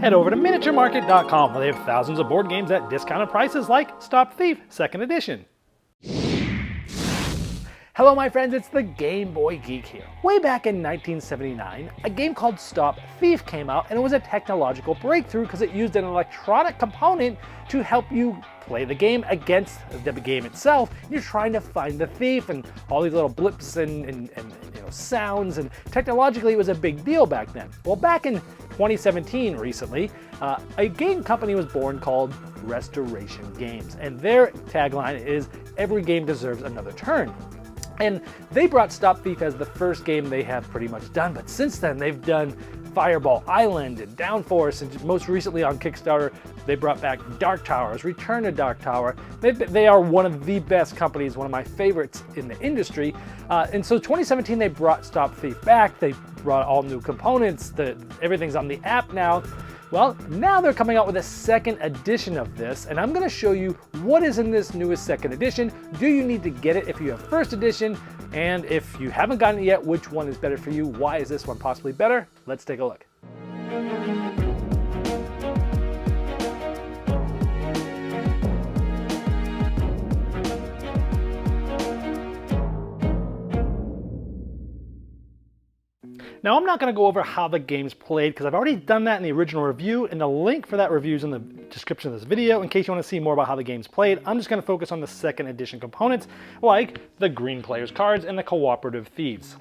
Head over to miniaturemarket.com where they have thousands of board games at discounted prices like Stop Thief 2nd Edition. Hello my friends, it's the Game Boy Geek here. Way back in 1979, a game called Stop Thief came out, and it was a technological breakthrough because it used an electronic component to help you play the game against the game itself. You're trying to find the thief and all these little blips and sounds, and technologically it was a big deal back then. Well, back in 2017 recently, a game company was born called Restoration Games, and their tagline is "Every game deserves another turn." And they brought Stop Thief as the first game they have pretty much done, but since then they've done Fireball Island and Downforce, and most recently on Kickstarter they brought back Dark Towers, Return to Dark Tower. They are one of the best companies, one of my favorites in the industry. And so 2017 they brought Stop Thief back. They brought all new components. Everything's on the app now. Well, now they're coming out with a 2nd edition of this, and I'm going to show you what is in this newest 2nd edition. Do you need to get it if you have 1st edition? And if you haven't gotten it yet, which one is better for you? Why is this one possibly better? Let's take a look. Now, I'm not going to go over how the game's played because I've already done that in the original review, and the link for that review is in the description of this video in case you want to see more about how the game's played. I'm just going to focus on the 2nd edition components like the green player's cards and the cooperative thieves.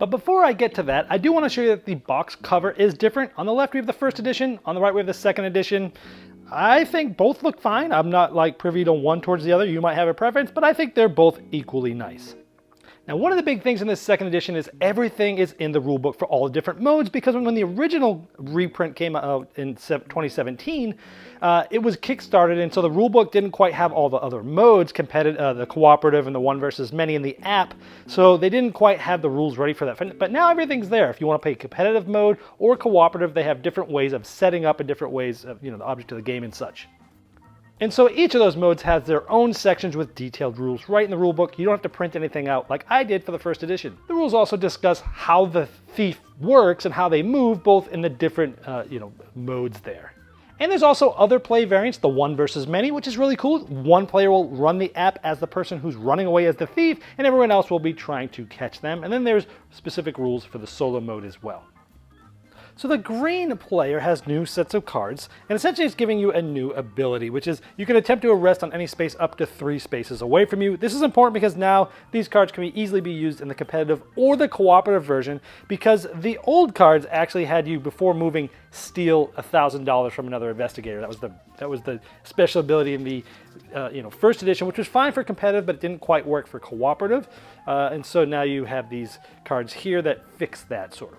But before I get to that, I do want to show you that the box cover is different. On the left we have the 1st edition, on the right we have the 2nd edition. I think both look fine. I'm not like privy to one towards the other. You might have a preference, but I think they're both equally nice. Now, one of the big things in this 2nd edition is everything is in the rulebook for all the different modes, because when the original reprint came out in 2017, it was kickstarted, and so the rulebook didn't quite have all the other modes, the cooperative and the one versus many in the app, so they didn't quite have the rules ready for that. But now everything's there. If you want to play competitive mode or cooperative, they have different ways of setting up and different ways of, the object of the game and such. And so each of those modes has their own sections with detailed rules right in the rulebook. You don't have to print anything out like I did for the 1st edition. The rules also discuss how the thief works and how they move, both in the different modes there. And there's also other play variants, the one versus many, which is really cool. One player will run the app as the person who's running away as the thief, and everyone else will be trying to catch them. And then there's specific rules for the solo mode as well. So the green player has new sets of cards, and essentially it's giving you a new ability, which is you can attempt to arrest on any space up to 3 spaces away from you. This is important because now these cards can easily be used in the competitive or the cooperative version, because the old cards actually had you, before moving, steal $1,000 from another investigator. That was the special ability in the 1st edition, which was fine for competitive, but it didn't quite work for cooperative. And so now you have these cards here that fix that sort of.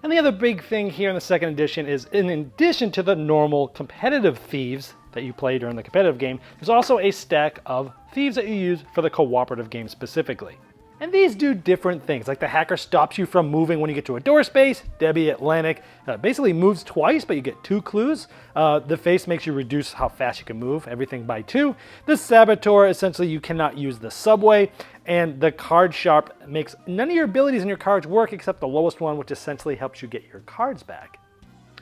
And the other big thing here in the 2nd edition is, in addition to the normal competitive thieves that you play during the competitive game, there's also a stack of thieves that you use for the cooperative game specifically. And these do different things, like the hacker stops you from moving when you get to a door space. Debbie Atlantic basically moves twice, but you get 2 clues. The face makes you reduce how fast you can move, everything by 2. The saboteur, essentially you cannot use the subway. And the card sharp makes none of your abilities in your cards work except the lowest one, which essentially helps you get your cards back.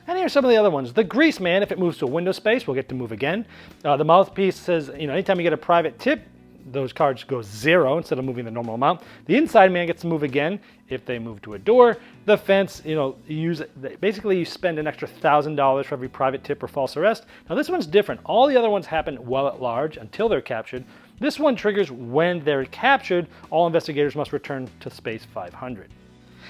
And here are some of the other ones. The grease man, if it moves to a window space, will get to move again. The mouthpiece says, anytime you get a private tip, those cards go 0 instead of moving the normal amount. The inside man gets to move again if they move to a door. The fence, basically you spend an extra $1,000 for every private tip or false arrest. Now this one's different. All the other ones happen well at large until they're captured. This one triggers when they're captured. All investigators must return to space 500.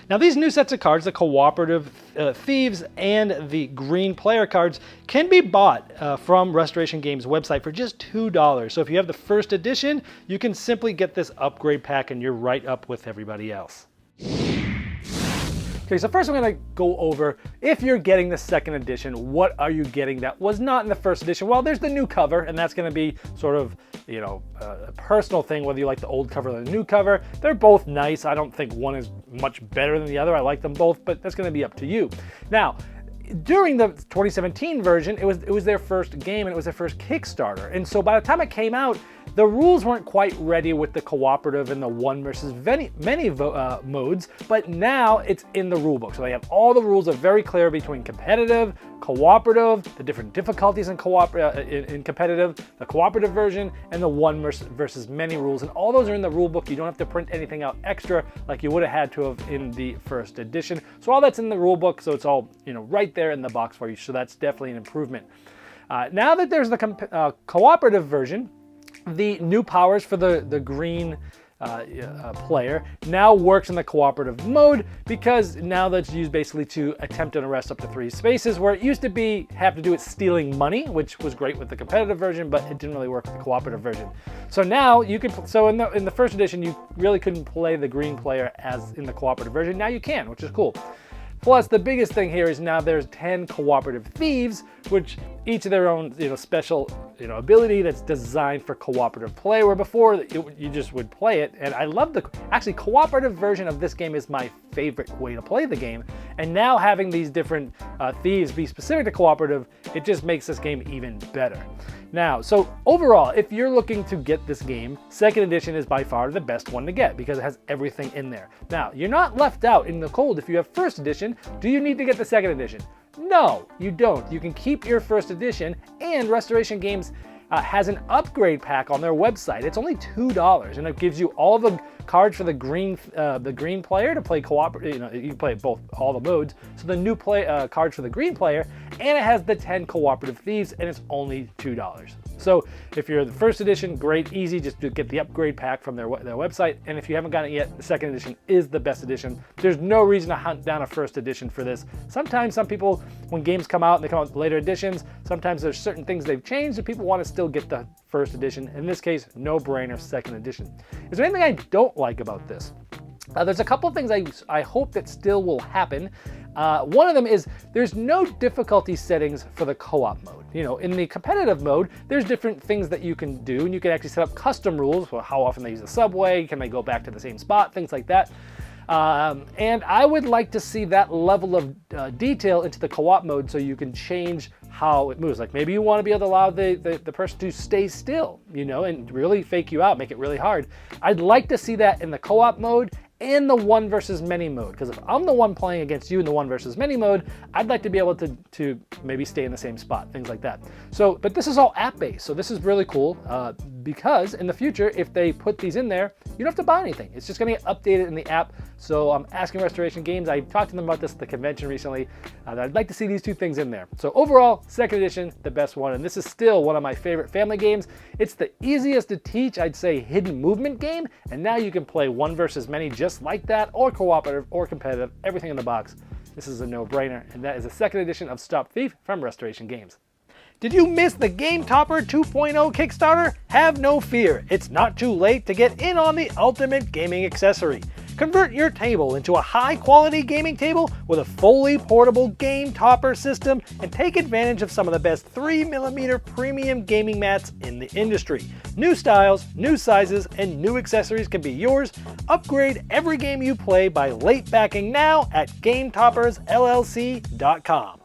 Now these new sets of cards, the cooperative thieves and the green player cards, can be bought from Restoration Games' website for just $2. So if you have the 1st edition, you can simply get this upgrade pack and you're right up with everybody else. Okay, so first I'm going to go over, if you're getting the 2nd edition, what are you getting that was not in the 1st edition? Well, there's the new cover, and that's going to be sort of, a personal thing, whether you like the old cover or the new cover. They're both nice. I don't think one is much better than the other. I like them both, but that's going to be up to you. Now, during the 2017 version, it was their first game and it was their first Kickstarter. And so by the time it came out, The rules weren't quite ready with the cooperative and the one versus many modes, but now it's in the rulebook. So they have all the rules are very clear between competitive, cooperative, the different difficulties in competitive, the cooperative version, and the one versus many rules. And all those are in the rulebook. You don't have to print anything out extra like you would have had to have in the first edition. So all that's in the rulebook, so it's all right there in the box for you. So that's definitely an improvement. Now that there's the cooperative version, the new powers for the green player now works in the cooperative mode, because now that's used basically to attempt an arrest up to 3 spaces, where it used to be have to do with stealing money, which was great with the competitive version, but it didn't really work with the cooperative version. So now you can, so in the first edition you really couldn't play the green player as in the cooperative version. Now you can, which is cool. Plus, the biggest thing here is now there's 10 cooperative thieves, which each of their own special ability that's designed for cooperative play, where before you just would play it. And I love the actually cooperative version of this game is my favorite way to play the game. And now having these different thieves be specific to cooperative, it just makes this game even better. Now, so overall, if you're looking to get this game, second edition is by far the best one to get because it has everything in there. Now, you're not left out in the cold if you have first edition. Do you need to get the second edition? No, you don't. You can keep your first edition, and Restoration Games has an upgrade pack on their website. It's only $2, and it gives you all the cards for the green player to play cooperative. You can play all the modes. So the new cards for the green player, and it has the 10 cooperative thieves, and it's only $2. So if you're the first edition, great, easy, just to get the upgrade pack from their website. And if you haven't gotten it yet, the second edition is the best edition. There's no reason to hunt down a first edition for this. Sometimes some people, when games come out and they come out with later editions, sometimes there's certain things they've changed and people want to still get the first edition. In this case, no brainer, second edition. Is there anything I don't like about this? There's a couple of things I hope that still will happen. One of them is there's no difficulty settings for the co-op mode. In the competitive mode, there's different things that you can do, and you can actually set up custom rules for how often they use the subway, can they go back to the same spot, things like that. And I would like to see that level of detail into the co-op mode so you can change how it moves. Like maybe you want to be able to allow the person to stay still, and really fake you out, make it really hard. I'd like to see that in the co-op mode and the one versus many mode, because if I'm the one playing against you in the one versus many mode, I'd like to be able to maybe stay in the same spot, things like that. So, but this is all app-based, so this is really cool, because in the future, if they put these in there, you don't have to buy anything. It's just gonna get updated in the app. So I'm asking Restoration Games, I talked to them about this at the convention recently, that I'd like to see these two things in there. So overall, second edition, the best one, and this is still one of my favorite family games. It's the easiest to teach, I'd say, hidden movement game, and now you can play one versus many just like that, or cooperative, or competitive, everything in the box. This is a no-brainer, and that is the second edition of Stop Thief from Restoration Games. Did you miss the Game Topper 2.0 Kickstarter? Have no fear, it's not too late to get in on the ultimate gaming accessory. Convert your table into a high-quality gaming table with a fully portable Game Topper system and take advantage of some of the best 3mm premium gaming mats in the industry. New styles, new sizes, and new accessories can be yours. Upgrade every game you play by late backing now at GameToppersLLC.com.